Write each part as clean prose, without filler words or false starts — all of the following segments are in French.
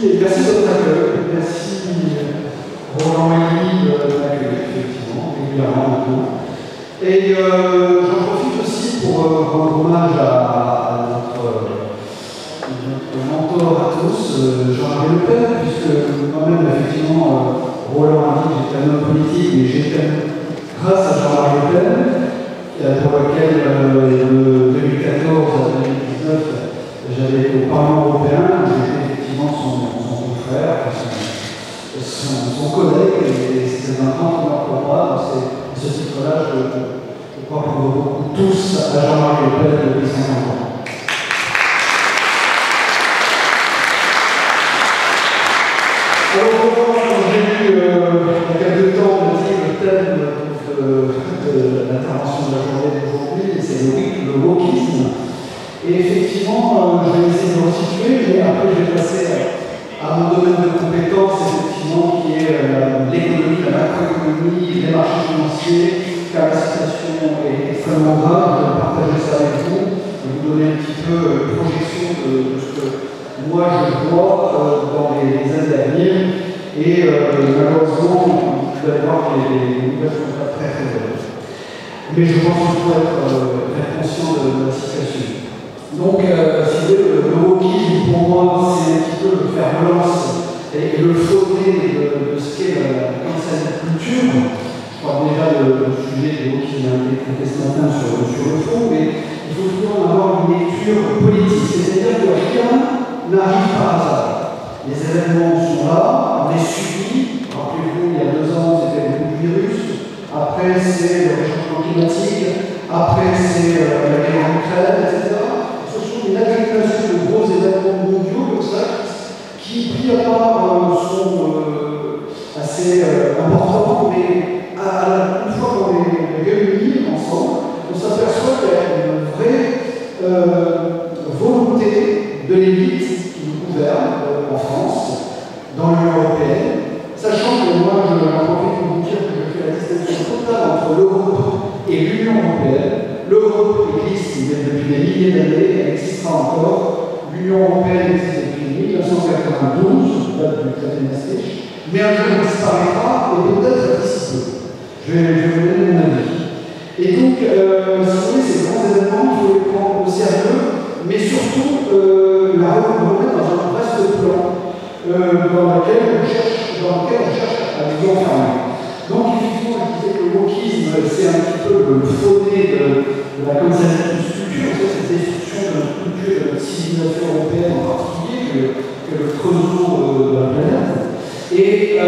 et merci de votre accueil. Merci Roland et Louis de l'accueil, effectivement, régulièrement maintenant. Et j'en profite aussi pour rendre hommage à notre mentor à tous, Jean-Marie Le Pen, puisque moi-même, effectivement, Roland a dit que j'étais un homme politique, mais j'étais grâce à Jean-Marie Le Pen, pour lequel de 2014 à 2019, j'avais été au Parlement européen, j'étais effectivement son frère, son collègue, et c'est un grand honneur pour moi. C'est ce titre-là, je crois qu'on doit beaucoup tous à Jean-Marie Le Pen depuis 50 ans. Alors, quand j'ai lu il y a quelques temps le thème de l'intervention de la journée d'aujourd'hui, c'est le wokisme. Et effectivement, je vais essayer de le resituer, mais après je vais passer à mon domaine de compétences, effectivement, qui est l'économie, la macroéconomie, les marchés financiers, car la situation est extrêmement grave. Je vais partager ça avec vous, et vous donner un petit peu une projection de ce que moi je vois dans les années à venir. Et malheureusement, vous allez voir que les nouvelles ne sont pas très heureuses. Mais je pense qu'il faut être très conscient de la situation. Donc, si le wokisme, pour moi, c'est un petit peu le faire relance et le fauter de ce qu'est la cancel culture. Je crois déjà le sujet du wokisme a été traité ce matin sur le fond, mais il faut toujours avoir une lecture politique. C'est-à-dire que rien n'arrive par hasard. Les événements sont là, on les subit. Rappelez-vous, il y a 2 ans, c'était le virus. Après, c'est le réchauffement climatique. Après, c'est la guerre en Ukraine, etc. Ce sont une accumulation de gros événements mondiaux comme ça, qui, pris à part, sont assez importants, mais une fois qu'on les réunit ensemble, on s'aperçoit qu'il y a une vraie volonté de l'élite qui nous gouverne en France, dans l'Union européenne, sachant que moi, j'en profite pour vous dire que je fais la distinction totale entre l'Europe et l'Union européenne. L'Europe existe depuis des milliers d'années, elle existera encore. L'Union européenne existe depuis 1992, date du traité de Maastricht, mais un jour elle disparaîtra et peut-être d'ici peu. Je vais vous donner mon avis. Et donc, si vous voulez, ces grands événements, il faut les prendre au sérieux, mais surtout la remettre dans un vaste plan dans lequel on cherche à les enfermer. Donc, effectivement, je disais que le wokisme, c'est un petit peu le fauné de la cancel culture, cette destruction de notre culture, de notre civilisation européenne en particulier, que le creusot de la planète. Et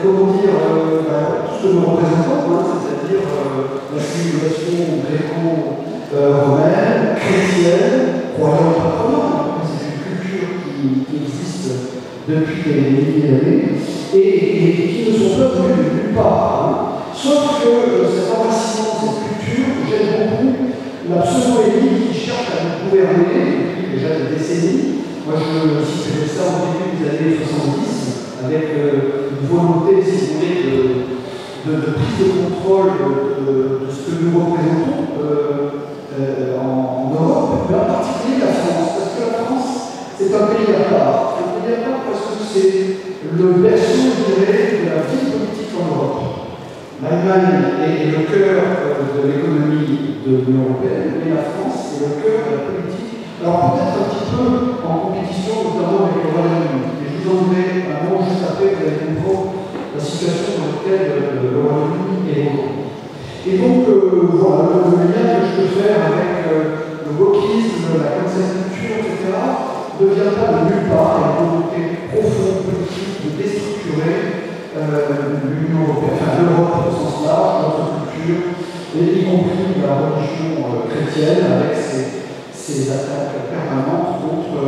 comment dire, tout ce que nous représentons, c'est-à-dire la civilisation gréco-romaine, chrétienne, croyante patronale, c'est une culture qui existe depuis des milliers d'années et qui ne sont pas venues de nulle part. Sauf que cet enracinement, cette culture gêne beaucoup la pseudo-élite qui cherche à nous gouverner depuis déjà des décennies. Moi, je citerai ça au début des années 70, avec une volonté, si vous voulez, de prise de contrôle de ce que nous représentons en Europe, mais en particulier la France, parce que la France, c'est un pays à part. C'est un pays à part parce que c'est le berceau, je dirais, de la vie politique en Europe. L'Allemagne est le cœur de l'économie de l'Union européenne, mais la France est le cœur de la politique. Alors peut-être un petit peu en compétition, notamment avec le Royaume-Uni. Et je vous en dirai un mot juste après, vous allez comprendre la situation dans laquelle le Royaume-Uni est aujourd'hui. Et donc, voilà, le lien que je peux faire avec le wokisme, la cancel culture, etc., ne vient pas de nulle part. Il y a une volonté profonde politique de déstructurer l'Union européenne, enfin l'Europe au sens large, notre culture, et y compris la religion chrétienne avec ses attaques permanentes contre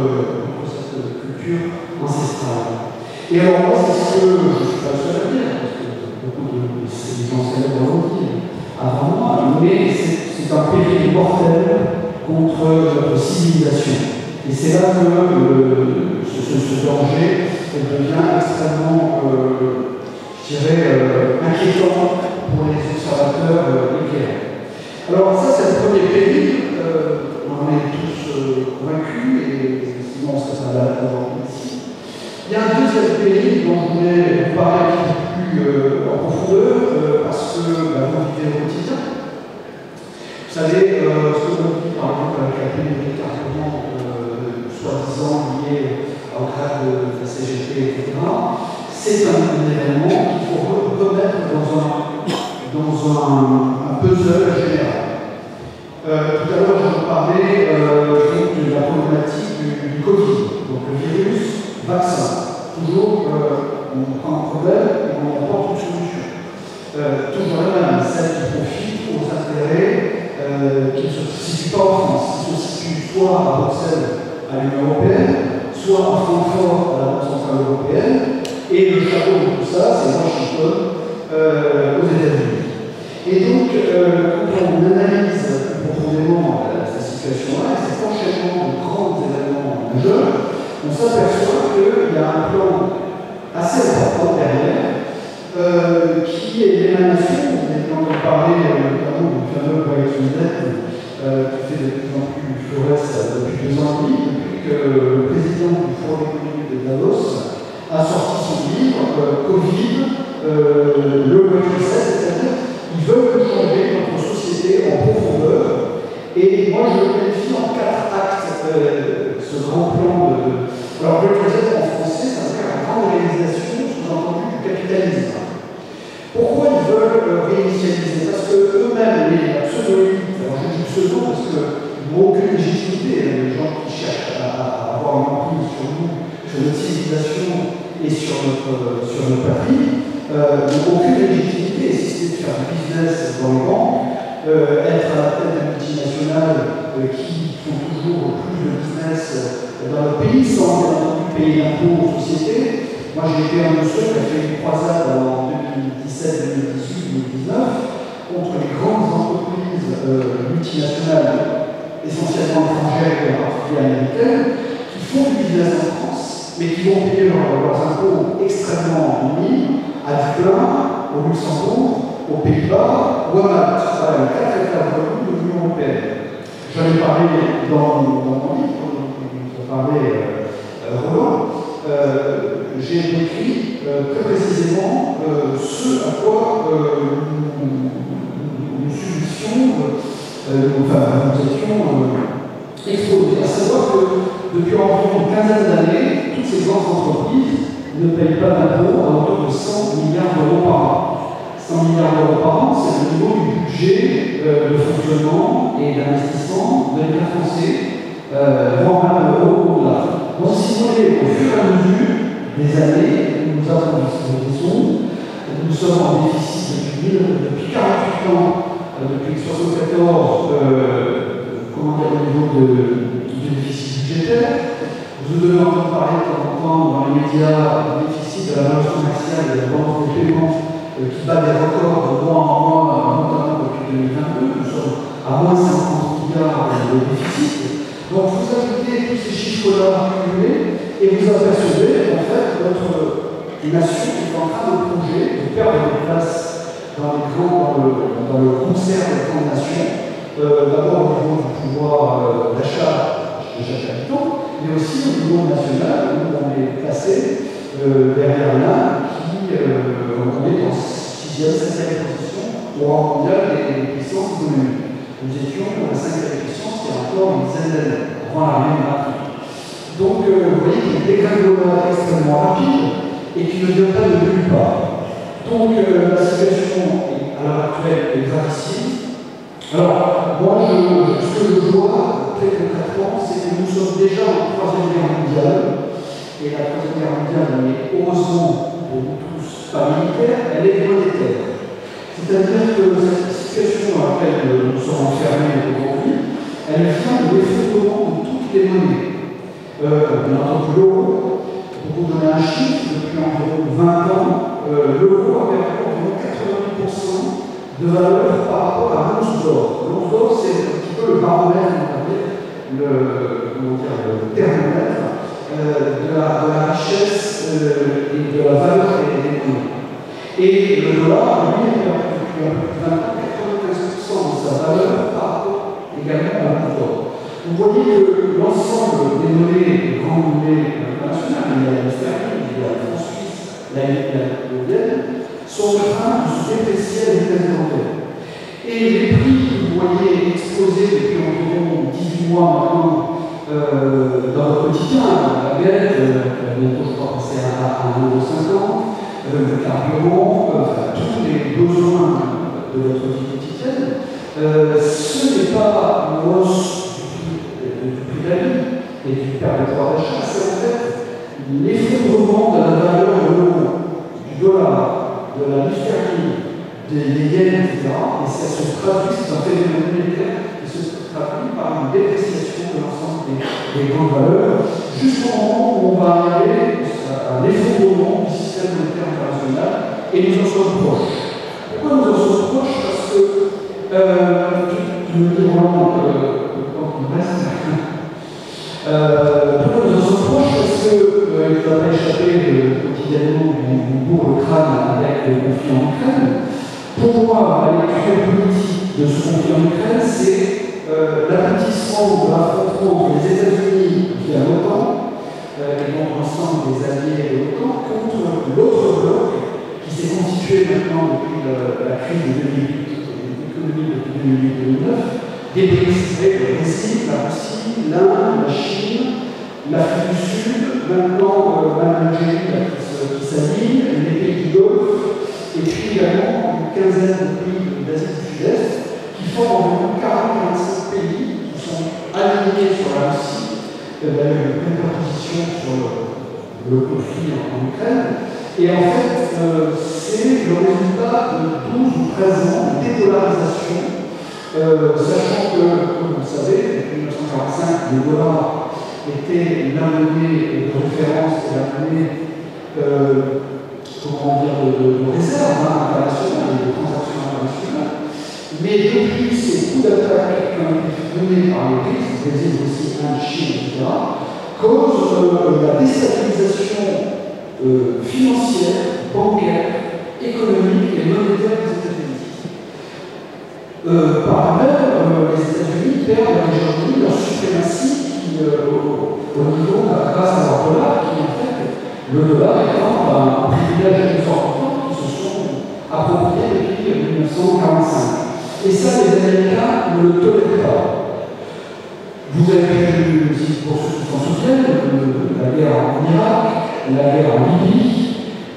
cette culture ancestrale. Et alors moi, c'est ce que je ne suis pas le seul à dire, parce que beaucoup de ces anciens l'ont dit avant moi, mais c'est un péril mortel contre notre civilisation. Et c'est là que ce danger devient extrêmement, je dirais, inquiétant pour les observateurs éclairés. Alors ça, c'est le premier péril, on en est tous convaincus, et sinon on serait pas là aujourd'hui ici. numérique dont je voulais vous parler un petit peu plus en profondeur, parce que vous vivez au quotidien. Vous savez, ce que l'on dit par exemple avec la pénurie de carburant, soi-disant lié au grade de la CGT, etc., c'est un événement qu'il faut remettre dans un puzzle général. Tout à l'heure, je vous parlais de la problématique du Covid, donc le virus, vaccin. Toujours, on prend un problème et on apporte une solution. Toujours la même, celle qui profite aux intérêts qui ne se situent pas en France, qui se situent soit à Bruxelles, à l'Union européenne, soit à Francfort, à la Banque centrale européenne, et le chapeau de tout ça, c'est Washington, aux États-Unis. Et donc, quand on analyse plus profondément cette situation-là, et cet enchaînement de grands événements majeurs, on s'aperçoit qu'il y a un plan assez important derrière, qui est l'émanation, vous avez entendu parler notamment du fameux Biotech, qui fait de plus en plus florès depuis 2 ans et demi, depuis que le président du Forum économique de Davos a sorti son livre Covid, le Great Reset, c'est-à-dire qu'ils veulent changer notre société en profondeur. Et moi, je le qualifie en 4 actes, ce grand plan de. Alors, le Great Reset en français, ça veut dire la grande réalisation, sous-entendu, du capitalisme. Pourquoi ils veulent réinitialiser? Parce qu'eux-mêmes, les pseudo-élites, alors je dis pseudo parce qu'ils n'ont aucune légitimité, les gens qui cherchent à avoir une emprise sur nous, sur notre civilisation et sur notre patrie, n'ont aucune légitimité, si c'est de faire du business dans les banques, être à la tête de multinationales qui font toujours plus de business dans le pays sans bien entendu payer d'impôts aux sociétés. Moi, j'ai été un de ceux qui a fait une croisade en 2017, 2018, 2019 contre les grandes entreprises multinationales, essentiellement étrangères et en particulier américaines, qui font du business en France, mais qui vont payer leurs impôts extrêmement minimes à Dublin, au Luxembourg, aux Pays-Bas ou à Malte. Voilà les 4 États de l'Union européenne. J'en ai parlé dans mon livre, dont on parlait Roland. J'ai décrit très précisément ce à quoi nous subissions, nous étions exposés. À savoir que depuis environ une quinzaine d'années, toutes ces grandes entreprises ne payent pas d'impôts à hauteur de 100 milliards d'euros par an. 100 milliards d'euros par an, c'est le niveau du budget de fonctionnement et d'investissement de l'État français, voire même au-delà. Donc, si vous voulez, au fur et à mesure des années, nous avons nous sommes en déficit depuis 48 ans, depuis 1974, au niveau du déficit budgétaire. Vous devez entendre parler de temps en temps dans les médias du déficit de la balance commerciale et de la balance des paiements qui bat des records de mois en mois, notamment depuis 2022. Nous sommes à moins 50 milliards de déficit. Donc vous ajoutez tous ces chiffres-là accumulés et vous apercevez en fait notre nation est en train de plonger, de perdre des places dans le concert des grandes nations. D'abord au niveau du pouvoir d'achat des capitaux, mais aussi au niveau national où on est placé derrière l'Inde qui on est en 6e, 7e position au rang mondial des puissances économiques. Nous étions à la 5e puissance il y a encore une dizaine d'années, avant la même rapide. Donc, vous voyez qu'il y a des dégringolades extrêmement rapides et qui ne vient pas de nulle part. Donc, la situation à l'heure actuelle est gravissime. Alors, moi, ce que je vois très concrètement, c'est que nous sommes déjà en 3e guerre mondiale, et la 3e guerre mondiale n'est heureusement pour nous tous pas militaire, elle est monétaire. C'est-à-dire que cette situation dans laquelle nous sommes enfermés aujourd'hui, elle vient de l'effondrement de toutes les monnaies. On entend l'euro. Pour vous donner un chiffre, depuis environ 20 ans, l'euro a perdu environ 80% de valeur par rapport à l'once d'or. L'once d'or, c'est un petit peu le baromètre, on va dire, le thermomètre de la richesse et de la valeur des monnaies. Et le dollar, lui, a perdu depuis un peu plus de 20 ans 95% de sa valeur par rapport également à l'once d'or. Vous voyez que l'ensemble des monnaies, des grandes monnaies internationales, il y a la sterling, il y a la franc suisse, dans votre quotidien, la baguette, bientôt je crois passer à 1,50 €, le carburant, tous les besoins de votre vie quotidienne, ce n'est pas une hausse du prix de la vie et du perte de pouvoir d'achat, c'est en fait l'effondrement de la valeur de l'euro, du dollar, de la livre sterling, des yens, etc. Et ça se traduit, c'est un phénomène monétaire qui se traduit par une dépréciation de l'ensemble des grandes valeurs, jusqu'au moment où on va arriver à l'effondrement du système monétaire international, et nous en sommes proches. Pourquoi nous en sommes proches? Parce que, tu me dis vraiment quand on reste. Pourquoi nous en sommes proches? Parce que il ne va pas échapper quotidiennement du bourg le crâne avec le conflit en Ukraine. Pour moi, la lecture politique de ce conflit en Ukraine, c'est l'aboutissement de l'affrontement entre les États-Unis via l'OTAN et donc l'ensemble des alliés de l'OTAN contre l'autre bloc qui s'est constitué maintenant depuis la crise de 2008, l'économie depuis 2008-2009, des BRICS, le Brésil, la Russie, l'Inde, la Chine, l'Afrique du Sud, maintenant l'Algérie qui s'aligne, les pays du Golfe, et puis également une quinzaine de pays d'Asie du Sud-Est qui forment environ 40-45 pays qui sont alignés sur la Russie, une répartition sur le conflit en Ukraine. Et en fait, c'est le résultat de 12 ou 13 ans de dédollarisation, sachant que, comme vous le savez, depuis 1945, le dollar était la monnaie de référence et la monnaie comment dire, de réserve internationale et de transactions internationales. Mais depuis ces coups d'attaque qui ont été menés par les BRICS, Brésil, Russie, Inde, Chine, etc., causent la déstabilisation financière, bancaire, économique et monétaire des États-Unis. Par ailleurs, les États-Unis perdent aujourd'hui leur suprématie au niveau, grâce à leur dollar, qui en fait, le dollar étant un privilège important qui se sont appropriés depuis 1945. Et ça, les Américains ne le tolèrent pas. Vous avez vu, pour ceux qui s'en souviennent, la guerre en Irak, la guerre en Libye,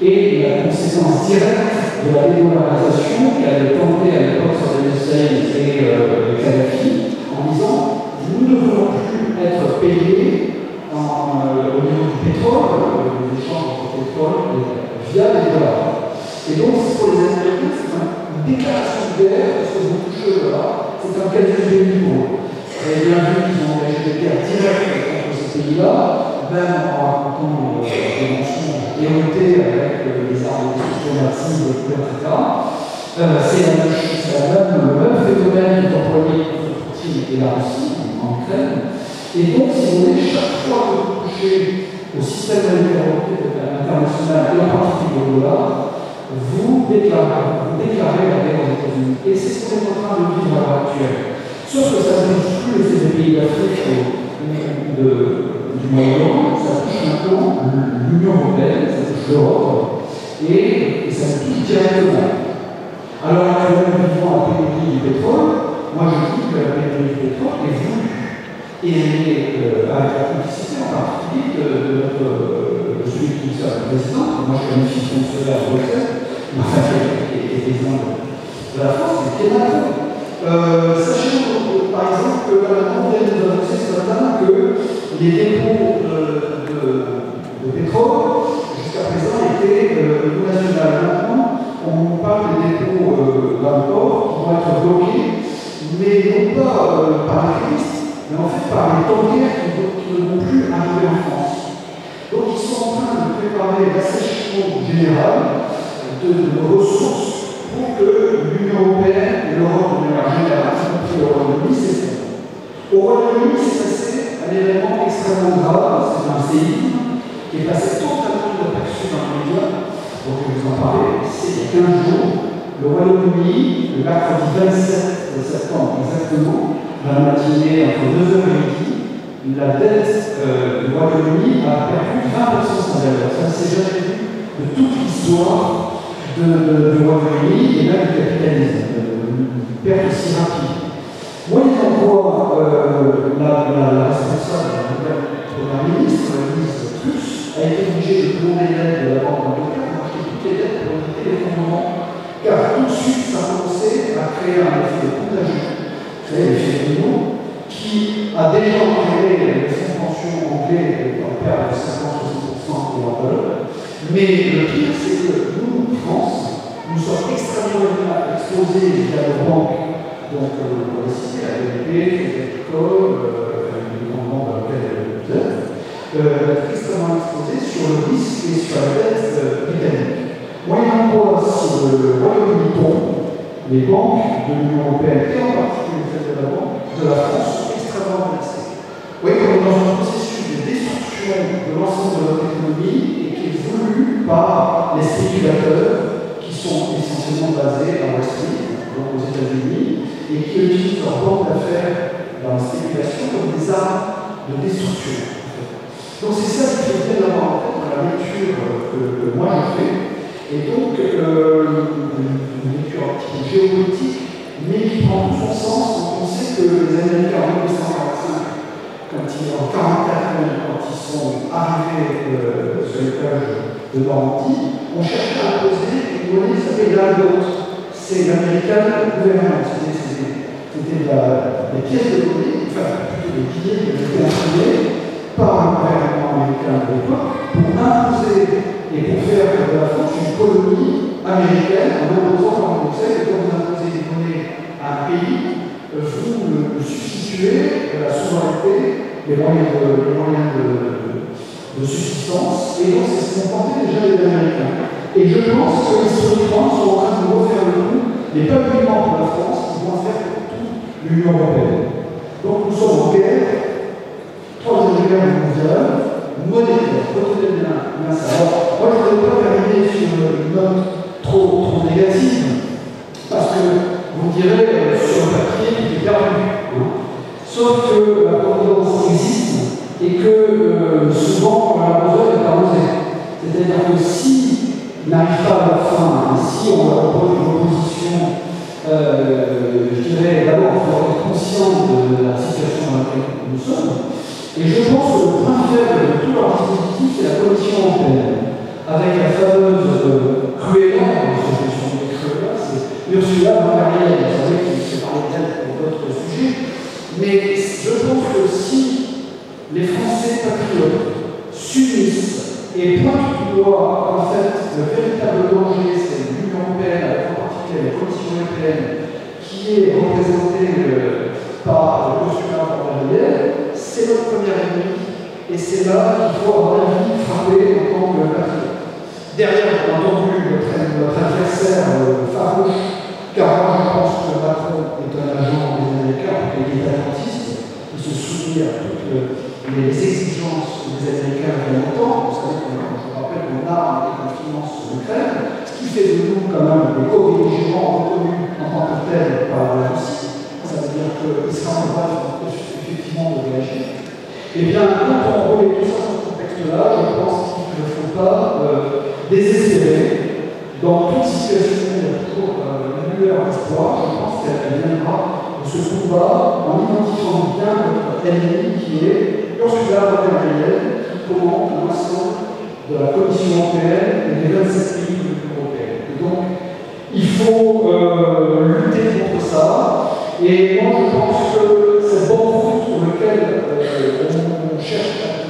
et la conséquence directe de la dédollarisation qui avait tenté à l'époque Saddam Hussein et Kadhafi, en disant nous ne voulons plus être payés au niveau du pétrole, des échanges entre pétrole via les dollars. Et donc, pour les Américains, c'est une déclaration de guerre, parce que vous touchez au dollar, c'est un casus belli pour eux. Vous avez bien vu qu'ils ont engagé des guerres directes contre ces pays-là, même en racontant des mensonges éhontés avec les armes de destruction massive, etc. C'est le même phénomène qui est employé contre Poutine et la Russie en Ukraine. Et donc, si vous voulez, chaque fois que vous touchez au système monétaire international et en particulier au dollar, vous déclarez la guerre aux États-Unis. Et c'est ce qu'on est en train de vivre à l'heure actuelle. Sauf que ça ne touche plus ces pays d'Afrique du Moyen-Orient, ça touche maintenant l'Union européenne, ça touche l'Europe, et ça nous touche directement. Alors actuellement, nous vivons la pénurie du pétrole. Moi, je dis que la pénurie du pétrole est voulue. Et elle est avec la complicité en particulier de celui qui sera le président, moi je qualifie fonctionnaire de Bruxelles, et président de la France, c'est très Macron. Sachez par exemple que la vient de nous annoncer ce matin que les dépôts de pétrole jusqu'à présent étaient au national. Maintenant, on parle des dépôts d'un port qui vont être bloqués, mais non pas par les touristes, mais en fait par les tankers qui ne vont plus arriver en France. Donc ils sont en train de préparer l'assèchement général de nos ressources pour que l'Union européenne et l'Europe de manière générale, y compris le Royaume-Uni, s'effondrent. Au Royaume-Uni, c'est passé un événement extrêmement grave, c'est un séisme qui est passé totalement inaperçu dans les médias, donc je vous en parlais, c'est il y a 15 jours. Le Royaume-Uni, le mercredi 27 septembre exactement, la matinée entre 2h et midi, la dette du Royaume-Uni a perdu 20% de sa valeur. Ça ne s'est jamais vu de toute l'histoire du Royaume-Uni et même du capitalisme, une perte si rapide. Moyennant quoi, la responsable de la nouvelle l'effet contagieux, vous savez, l'effet domino, qui a déjà entraîné les fonds de pension anglais dans le perte de 50-60% de leur valeur. Mais le pire, c'est que nous, en France, nous sommes extrêmement exposés via nos banques, donc on va citer la BNP, Crédit Agricole, le grand banque dans lequel vous êtes, extrêmement exposés sur le risque et sur la dette britannique. Moyennant quoi, si le Royaume-Uni tombe, les banques de l'Union européenne, et en particulier celles de la France, sont extrêmement menacées. Vous voyez qu'on est dans un processus de destruction de l'ensemble de notre économie et qui est voulu par les spéculateurs qui sont essentiellement basés à Wall Street, donc aux États-Unis, et qui utilisent leur banque d'affaires dans la spéculation comme des armes de destruction. Donc c'est ça qu'il faut bien avoir en tête dans la lecture que moi je fais. Et donc, une lecture un petit peu géopolitique, mais qui prend tout son sens quand on sait que les Américains en 1945, en 1944 même, quand ils sont arrivés sur les plages de Normandie, ont cherché à imposer une monnaie qui s'appelle l'algote. C'est l'américain gouvernement. C'était des pièces de monnaie, enfin plutôt des billets qui avaient été imprimés par le gouvernement américain de l'époque pour imposer et pour faire de la France une colonie américaine en imposant, comme on sait, que quand vous imposez une monnaie à un pays, vous substituez la souveraineté, les moyens de subsistance, et donc c'est ce qu'ont tenté déjà les Américains. Et je pense que historiquement, ils sont en train de refaire le coup, mais pas uniquement pour la France, ils vont faire pour toute l'Union européenne. Donc nous sommes en guerre, troisième guerre mondiale, monétaire, retenez bien ça. Alors, moi je ne voudrais pas terminer sur une note trop négative, parce que vous me direz sur le papier qu'il est perdu. Sauf que la providence existe et que souvent l'arroseur est arrosé. C'est-à-dire que si n'arrive pas à la fin, et si on va proposer une opposition, je dirais d'abord il faut être conscient de la situation dans laquelle nous sommes. Et je pense que le point faible de tout leur dispositif, c'est la Commission européenne, avec la fameuse Cruella, c'est Ursula von der Leyen, vous savez qui s'est parlé d'elle pour d'autres sujets. Mais je pense que si les Français patriotes s'unissent et pointent du doigt, en fait, le véritable danger, c'est l'Union européenne, avec en particulier la Commission européenne, qui est représentée par Ursula von der Leyen, c'est notre premier ennemi, et c'est là qu'il faut, à mon avis, frapper en tant que patriote. Derrière, bien entendu, notre adversaire farouche, car moi je pense que Macron est un agent des Américains, et il est attentiste, il se souvient à toutes les exigences des Américains il y a longtemps. Vous savez, je vous rappelle qu'on arme et qu'on finance l'Ukraine, ce qui fait de nous quand même des co-belligérants reconnus en tant que tels par la Russie. Ça veut dire qu'Israël va effectivement de réagir. Eh bien, quand on remet tout ça dans ce contexte-là, je pense qu'il ne faut pas désespérer. Dans toute situation, il y a toujours une lueur d'espoir. Je pense qu'elle viendra de ce combat en identifiant bien notre ennemi qui est Ursula von der Leyen, qui commande l'ensemble de la Commission européenne et des 27 pays de l'Union européenne. Et donc, il faut lutter contre ça. Et moi, je pense que cette bonne route sur laquelle on cherche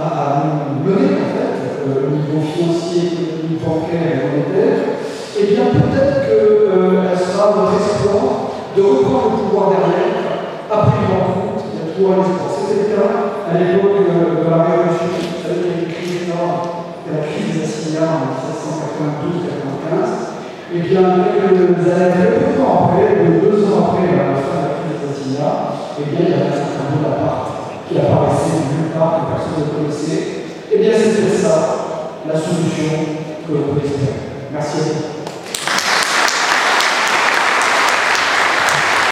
à nous mener, en fait, au niveau financier, économique, bancaire et monétaire, eh bien, peut-être qu'elle sera notre espoir de reprendre le pouvoir derrière, après une rencontre, il y a toujours un espoir. C'était le cas à l'époque de la Révolution. Vous savez, il y a une crise énorme, la crise des assignats en 1792-95. Eh bien, quelques années, peu de temps après, 2 ans après la fin de la crise des assignats, eh bien, il y avait un certain Bonaparte qui apparaissait de nulle part, que personne ne connaissait. Eh bien, c'était ça la solution que l'on peut espérer. Merci à vous.